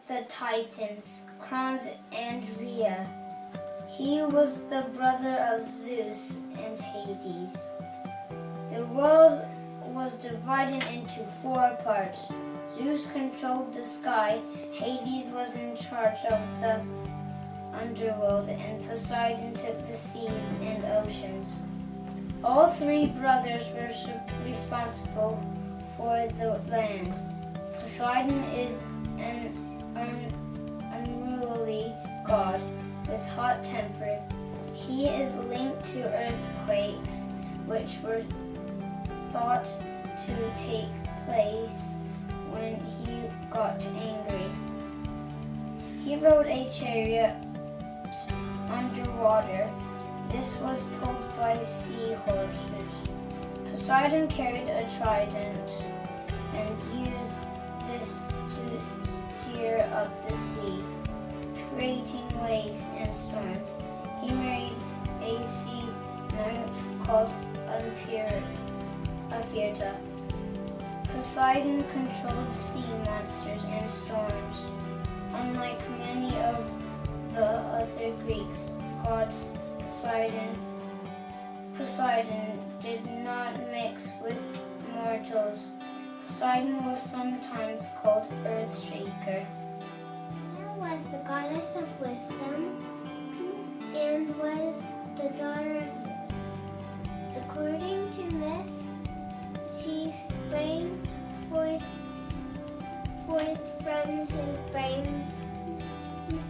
the Titans, Cronos and Rhea. He was the brother of Zeus and Hades. The world was divided into 4 parts. Zeus controlled the sky, Hades was in charge of the underworld, and Poseidon took the seas and oceans. All 3 brothers were responsible for the land. Poseidon is an unruly god with hot temper. He is linked to earthquakes, which were thought to take place when he got angry. He rode a chariot underwater. This was pulled by seahorses. Poseidon carried a trident and used this to steer up the sea, creating waves and storms. He married a sea nymph called Amphitrite. Poseidon controlled sea monsters and storms. Unlike many of the other Greek gods, Poseidon did not mix with mortals. Poseidon was sometimes called Earthshaker. Athena was the goddess of wisdom and was the daughter of Zeus. According to myth, she sprang forth from his brain,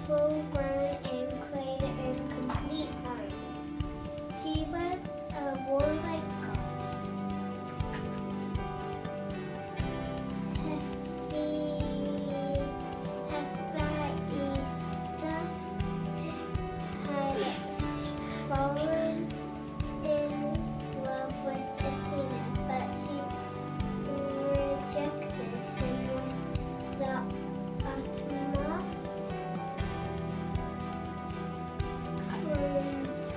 full grown and clad in complete armor. She was a warlike goddess. Hephaestus had fallen in love with Athena, but she rejected him with the utmost contempt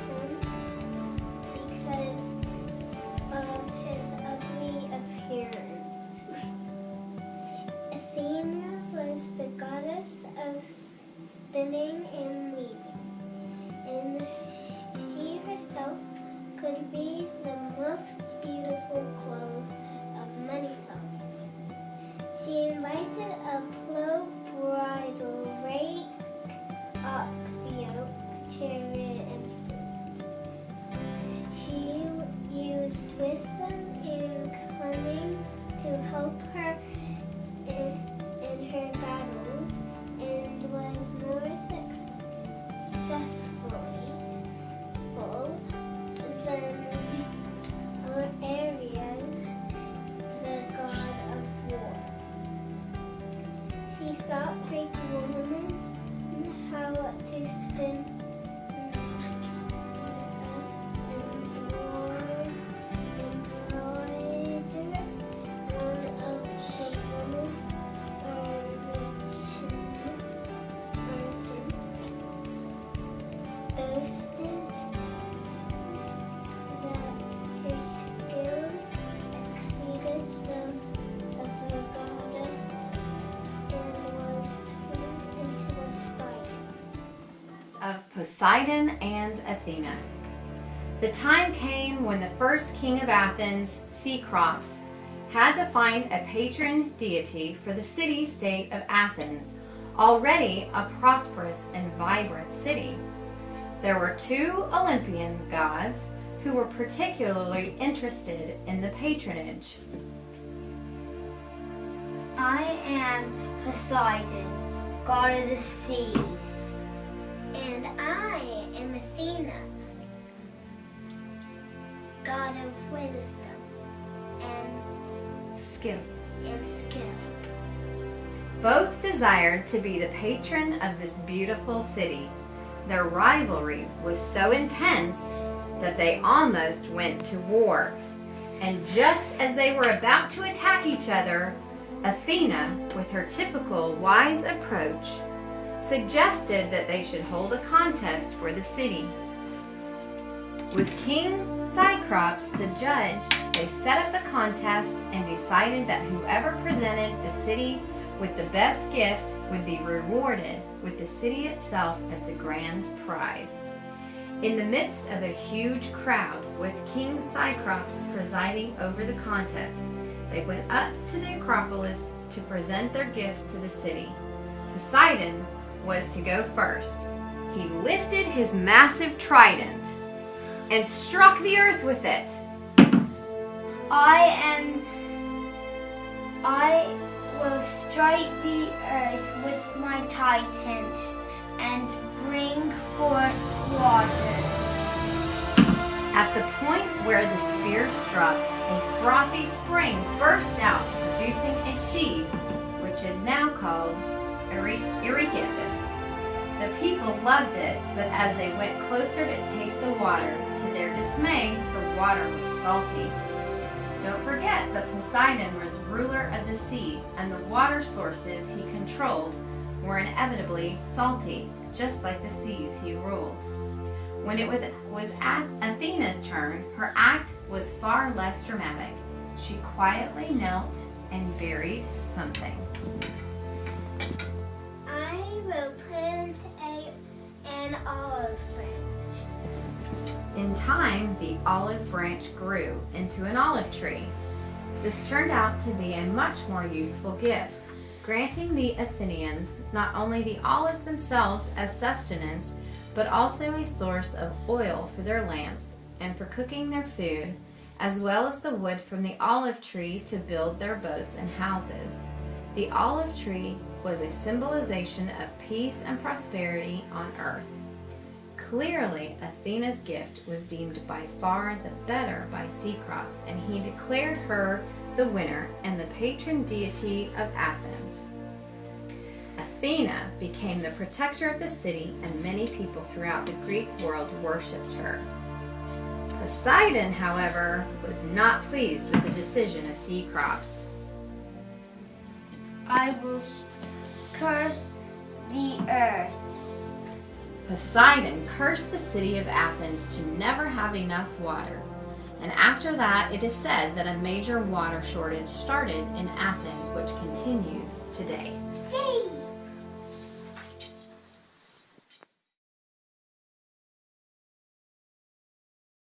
because of his ugly appearance. Athena was the goddess of spinning and weaving, and she herself could weave the most beautiful clothes of many colors. She invited a plow bridle, rake, ox yoke, chariot, and foot. She used wisdom and cunning to help her in her battles and was more successfully full than Ares, the god of war. She taught Greek women how to spin, embroider. One of the women boasted that her skill exceeded those of the goddess and was turned into a spider. Of Poseidon and Athena. The time came when the first king of Athens, Cecrops, had to find a patron deity for the city-state of Athens, already a prosperous and vibrant city. There were 2 Olympian gods who were particularly interested in the patronage. I am Poseidon, god of the seas. And I am Athena, god of wisdom and Skill. skill. Both desired to be the patron of this beautiful city. Their rivalry was so intense that they almost went to war. And just as they were about to attack each other, Athena, with her typical wise approach, suggested that they should hold a contest for the city. With King Cecrops the judge, they set up the contest and decided that whoever presented the city with the best gift would be rewarded with the city itself as the grand prize. In the midst of a huge crowd, with King Cyclops presiding over the contest, they went up to the Acropolis to present their gifts to the city. Poseidon was to go first. He lifted his massive trident and struck the earth with it. I will strike the earth with my trident and bring forth water. At the point where the spear struck, a frothy spring burst out, producing a seed, which is now called Eurypylus. The people loved it, but as they went closer to taste the water, to their dismay, the water was salty. Don't forget that Poseidon was ruler of the sea, and the water sources he controlled were inevitably salty, just like the seas he ruled. When it was Athena's turn, her act was far less dramatic. She quietly knelt and buried something. I will plant an olive branch. In time, the olive branch grew into an olive tree. This turned out to be a much more useful gift, granting the Athenians not only the olives themselves as sustenance, but also a source of oil for their lamps and for cooking their food, as well as the wood from the olive tree to build their boats and houses. The olive tree was a symbolization of peace and prosperity on earth. Clearly, Athena's gift was deemed by far the better by Cecrops, and he declared her the winner and the patron deity of Athens. Athena became the protector of the city, and many people throughout the Greek world worshipped her. Poseidon, however, was not pleased with the decision of Cecrops. I will curse the earth. Poseidon cursed the city of Athens to never have enough water, and after that it is said that a major water shortage started in Athens, which continues today. Yay!